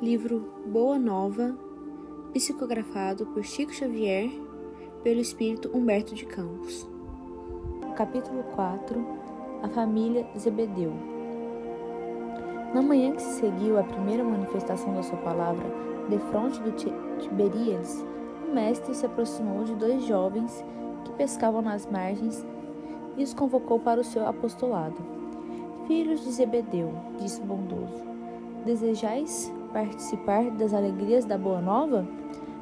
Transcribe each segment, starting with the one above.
Livro Boa Nova, psicografado por Chico Xavier, pelo espírito Humberto de Campos. Capítulo 4. A família Zebedeu. Na manhã que se seguiu à primeira manifestação da sua palavra, defronte do Tiberíades, o mestre se aproximou de 2 jovens que pescavam nas margens e os convocou para o seu apostolado. Filhos de Zebedeu, disse o bondoso, desejais participar das alegrias da Boa Nova?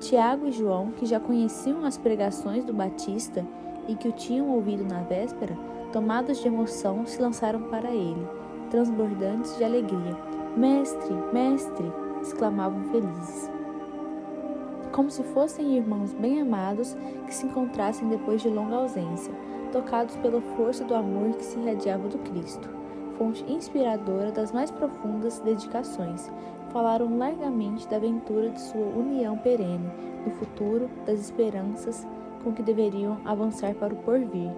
Tiago e João, que já conheciam as pregações do Batista e que o tinham ouvido na véspera, tomados de emoção, se lançaram para ele, transbordantes de alegria. Mestre, mestre! Exclamavam felizes, como se fossem irmãos bem amados que se encontrassem depois de longa ausência, tocados pela força do amor que se irradiava do Cristo, fonte inspiradora das mais profundas dedicações. Falaram largamente da aventura de sua união perene, do futuro, das esperanças com que deveriam avançar para o porvir,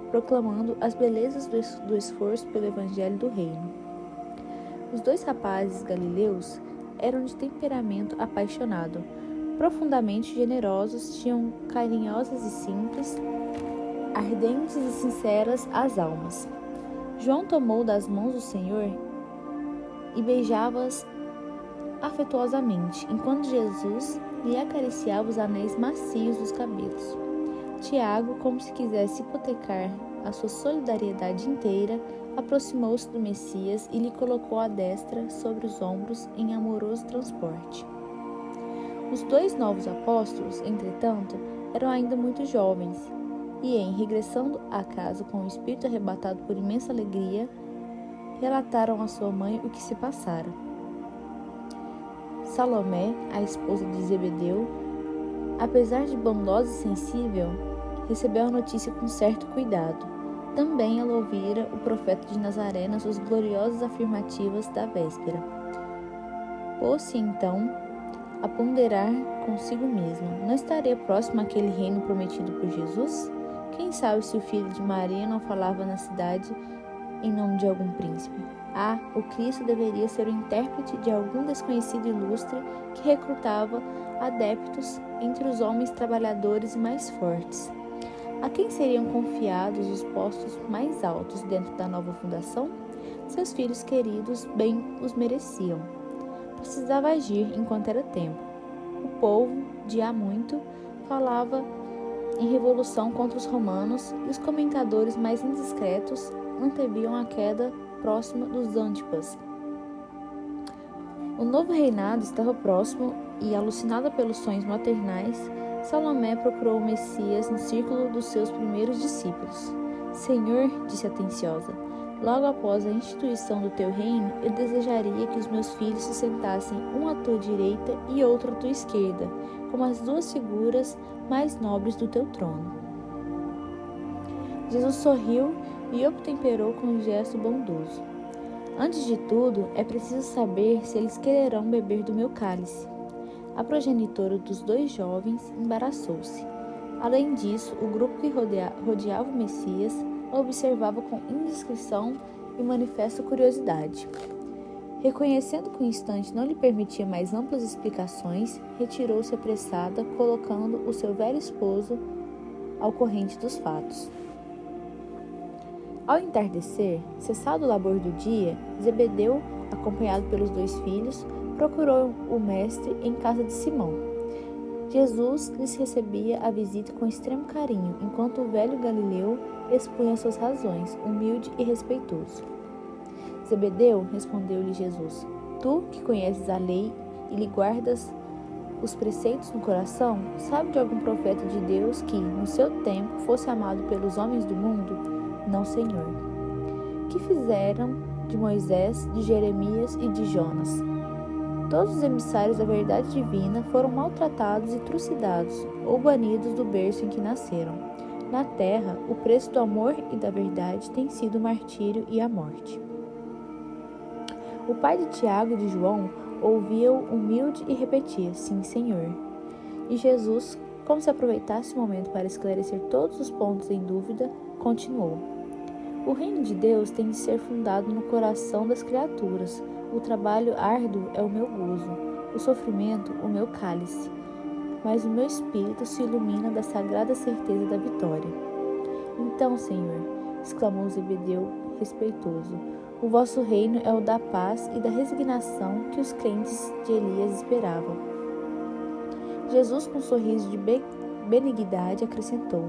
proclamando as belezas do esforço pelo Evangelho do Reino. Os 2 rapazes galileus eram de temperamento apaixonado, profundamente generosos, tinham carinhosas e simples, ardentes e sinceras as almas. João tomou das mãos do Senhor e beijava-as afetuosamente, enquanto Jesus lhe acariciava os anéis macios dos cabelos. Tiago, como se quisesse hipotecar a sua solidariedade inteira, aproximou-se do Messias e lhe colocou a destra sobre os ombros em amoroso transporte. Os 2 novos apóstolos, entretanto, eram ainda muito jovens, e regressando à casa com o espírito arrebatado por imensa alegria, relataram à sua mãe o que se passara. Salomé, a esposa de Zebedeu, apesar de bondosa e sensível, recebeu a notícia com certo cuidado. Também ela ouvira o profeta de Nazaré nas suas gloriosas afirmativas da véspera. Pôs-se então a ponderar consigo mesma: não estaria próximo àquele reino prometido por Jesus? Quem sabe se o filho de Maria não falava na cidade em nome de algum príncipe? O Cristo deveria ser o intérprete de algum desconhecido ilustre que recrutava adeptos entre os homens trabalhadores e mais fortes. A quem seriam confiados os postos mais altos dentro da nova fundação? Seus filhos queridos bem os mereciam. Precisava agir enquanto era tempo. O povo, de há muito, falava em revolução contra os romanos e os comentadores mais indiscretos anteviam a queda próxima dos Antipas. O novo reinado estava próximo e, alucinada pelos sonhos maternais, Salomé procurou o Messias no círculo dos seus primeiros discípulos. Senhor, disse atenciosa, logo após a instituição do teu reino, eu desejaria que os meus filhos se sentassem um à tua direita e outro à tua esquerda, como as 2 figuras mais nobres do teu trono. Jesus sorriu e obtemperou com um gesto bondoso. Antes de tudo, é preciso saber se eles quererão beber do meu cálice. A progenitora dos 2 jovens embaraçou-se. Além disso, o grupo que rodeava o Messias o observava com indiscrição e manifesta curiosidade. Reconhecendo que o instante não lhe permitia mais amplas explicações, retirou-se apressada, colocando o seu velho esposo ao corrente dos fatos. Ao entardecer, cessado o labor do dia, Zebedeu, acompanhado pelos 2 filhos, procurou o mestre em casa de Simão. Jesus lhes recebia a visita com extremo carinho, enquanto o velho Galileu expunha suas razões, humilde e respeitoso. Zebedeu, respondeu-lhe Jesus, tu que conheces a lei e lhe guardas os preceitos no coração, sabe de algum profeta de Deus que, no seu tempo, fosse amado pelos homens do mundo? Não, Senhor. Que fizeram de Moisés, de Jeremias e de Jonas? Todos os emissários da verdade divina foram maltratados e trucidados ou banidos do berço em que nasceram. Na terra, o preço do amor e da verdade tem sido o martírio e a morte. O pai de Tiago e de João ouvia-o humilde e repetia, sim, Senhor. E Jesus, como se aproveitasse o momento para esclarecer todos os pontos em dúvida, continuou. O reino de Deus tem de ser fundado no coração das criaturas. O trabalho árduo é o meu gozo. o sofrimento o meu cálice, mas o meu espírito se ilumina da sagrada certeza da vitória. Então, Senhor, exclamou Zebedeu, respeitoso, o vosso reino é o da paz e da resignação que os crentes de Elias esperavam. Jesus, com um sorriso de benignidade, acrescentou: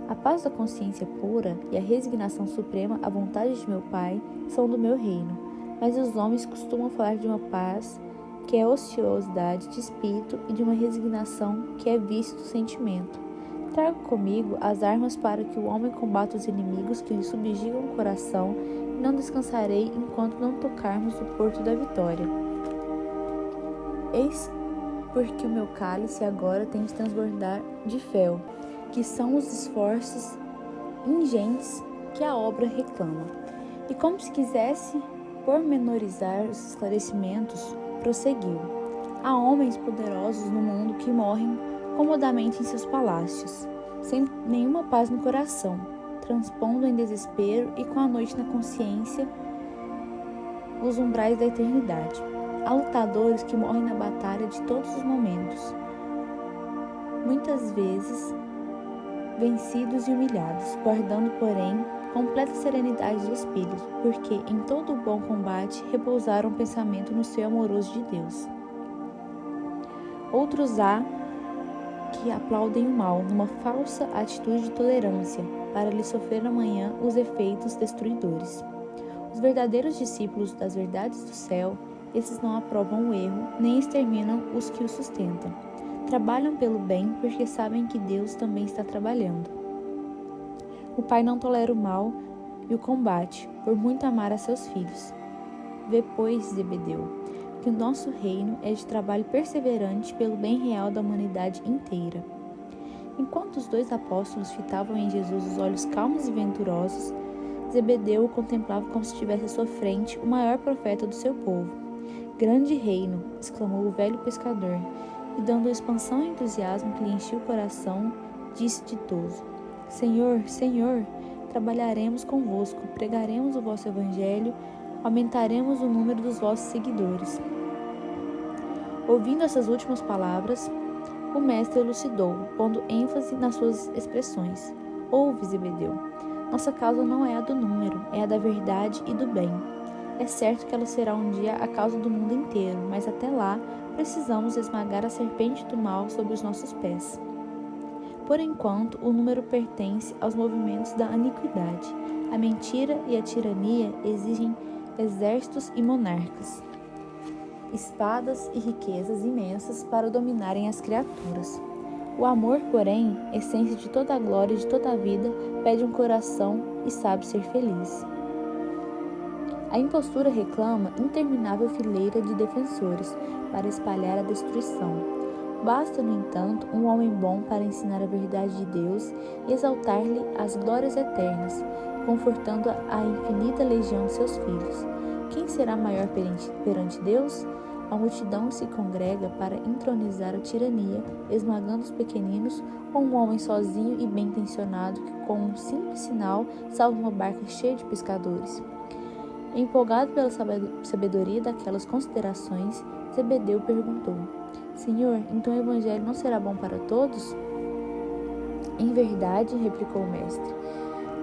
a paz da consciência pura e a resignação suprema à vontade de meu Pai são do meu reino, mas os homens costumam falar de uma paz que é ociosidade de espírito e de uma resignação que é vício do sentimento. Trago comigo as armas para que o homem combata os inimigos que lhe subjugam o coração e não descansarei enquanto não tocarmos o porto da vitória. Eis porque o meu cálice agora tem de transbordar de fel, que são os esforços ingentes que a obra reclama. E como se quisesse pormenorizar os esclarecimentos, prosseguiu: há homens poderosos no mundo que morrem comodamente em seus palácios, sem nenhuma paz no coração, transpondo em desespero e com a noite na consciência os umbrais da eternidade. Há lutadores que morrem na batalha de todos os momentos, muitas vezes vencidos e humilhados, guardando, porém, completa serenidade de espírito, porque em todo o bom combate repousaram o pensamento no seio amoroso de Deus. Outros há que aplaudem o mal numa falsa atitude de tolerância, para lhe sofrer amanhã os efeitos destruidores. Os verdadeiros discípulos das verdades do céu, esses não aprovam o erro, nem exterminam os que o sustentam. Trabalham pelo bem porque sabem que Deus também está trabalhando. O Pai não tolera o mal e o combate, por muito amar a seus filhos. Vê, pois, Zebedeu, que o nosso reino é de trabalho perseverante pelo bem real da humanidade inteira. Enquanto os dois apóstolos fitavam em Jesus os olhos calmos e venturosos, Zebedeu o contemplava como se tivesse à sua frente o maior profeta do seu povo. Grande reino, exclamou o velho pescador, e dando expansão e entusiasmo que lhe enchia o coração, disse ditoso: Senhor, Senhor, trabalharemos convosco, pregaremos o vosso evangelho, aumentaremos o número dos vossos seguidores. Ouvindo essas últimas palavras, o mestre elucidou, pondo ênfase nas suas expressões. Ouve, Zebedeu, nossa causa não é a do número, é a da verdade e do bem. É certo que ela será um dia a causa do mundo inteiro, mas até lá precisamos esmagar a serpente do mal sob os nossos pés. Por enquanto, o número pertence aos movimentos da iniquidade. A mentira e a tirania exigem exércitos e monarcas, espadas e riquezas imensas para dominarem as criaturas. O amor, porém, essência de toda a glória e de toda a vida, pede um coração e sabe ser feliz. A impostura reclama interminável fileira de defensores para espalhar a destruição. Basta, no entanto, um homem bom para ensinar a verdade de Deus e exaltar-lhe as glórias eternas, confortando a infinita legião de seus filhos. Quem será maior perante Deus? A multidão se congrega para entronizar a tirania, esmagando os pequeninos, ou um homem sozinho e bem-intencionado que, com um simples sinal, salva uma barca cheia de pescadores. Empolgado pela sabedoria daquelas considerações, Zebedeu perguntou: Senhor, então o evangelho não será bom para todos? Em verdade, replicou o mestre,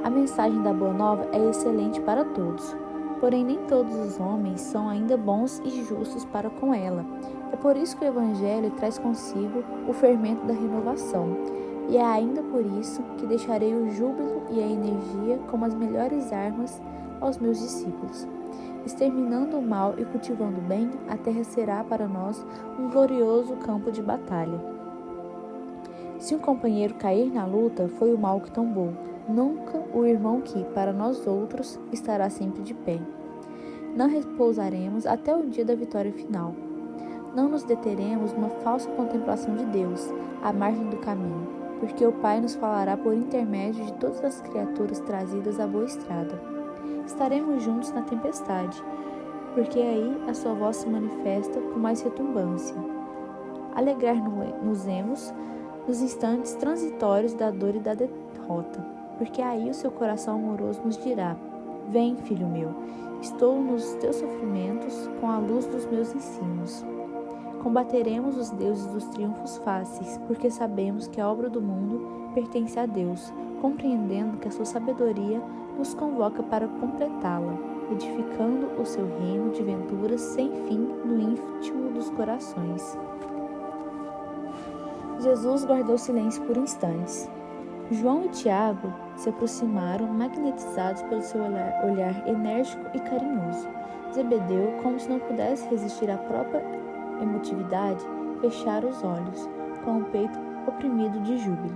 a mensagem da Boa Nova é excelente para todos. Porém, nem todos os homens são ainda bons e justos para com ela. É por isso que o Evangelho traz consigo o fermento da renovação. E é ainda por isso que deixarei o júbilo e a energia como as melhores armas aos meus discípulos. Exterminando o mal e cultivando o bem, a terra será para nós um glorioso campo de batalha. Se um companheiro cair na luta, foi o mal que tombou, nunca o irmão que, para nós outros, estará sempre de pé. Não repousaremos até o dia da vitória final. Não nos deteremos numa falsa contemplação de Deus, à margem do caminho, porque o Pai nos falará por intermédio de todas as criaturas trazidas à boa estrada. Estaremos juntos na tempestade, porque aí a sua voz se manifesta com mais retumbância. Alegrar-nos-emos nos instantes transitórios da dor e da derrota, porque aí o seu coração amoroso nos dirá: Vem, filho meu, estou nos teus sofrimentos com a luz dos meus ensinos. Combateremos os deuses dos triunfos fáceis, porque sabemos que a obra do mundo pertence a Deus, compreendendo que a sua sabedoria nos convoca para completá-la, edificando o seu reino de venturas sem fim no íntimo dos corações. Jesus guardou silêncio por instantes. João e Tiago se aproximaram, magnetizados pelo seu olhar enérgico e carinhoso. Zebedeu, como se não pudesse resistir à própria emotividade, fechara os olhos, com o peito oprimido de júbilo.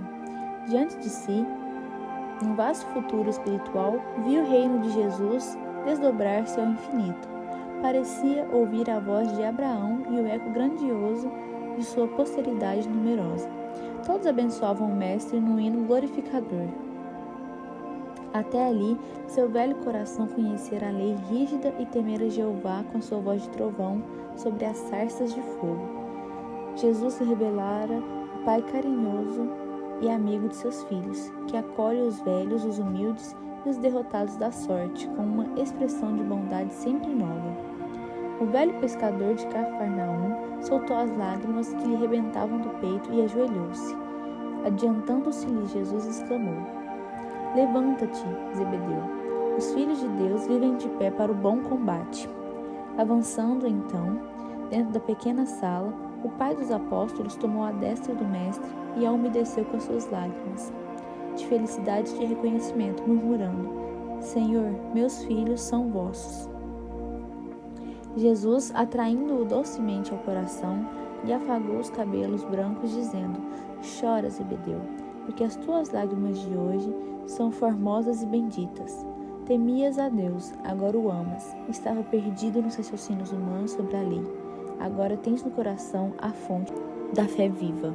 Diante de si, num vasto futuro espiritual, viu o reino de Jesus desdobrar-se ao infinito. Parecia ouvir a voz de Abraão e o eco grandioso de sua posteridade numerosa. Todos abençoavam o Mestre num hino glorificador. Até ali, seu velho coração conhecera a lei rígida e temera Jeová com sua voz de trovão sobre as sarças de fogo. Jesus se revelara o Pai carinhoso e amigo de seus filhos, que acolhe os velhos, os humildes e os derrotados da sorte, com uma expressão de bondade sempre nova. O velho pescador de Cafarnaum soltou as lágrimas que lhe rebentavam do peito e ajoelhou-se. Adiantando-se-lhe, Jesus exclamou: Levanta-te, Zebedeu. Os filhos de Deus vivem de pé para o bom combate. Avançando, então, dentro da pequena sala, o pai dos apóstolos tomou a destra do mestre e a umedeceu com as suas lágrimas, de felicidade e de reconhecimento, murmurando: Senhor, meus filhos são vossos. Jesus, atraindo-o docemente ao coração, lhe afagou os cabelos brancos, dizendo: Chora, Zebedeu, porque as tuas lágrimas de hoje são formosas e benditas. Temias a Deus, agora o amas. Estava perdido nos raciocínios humanos sobre a lei. Agora tens no coração a fonte da fé viva.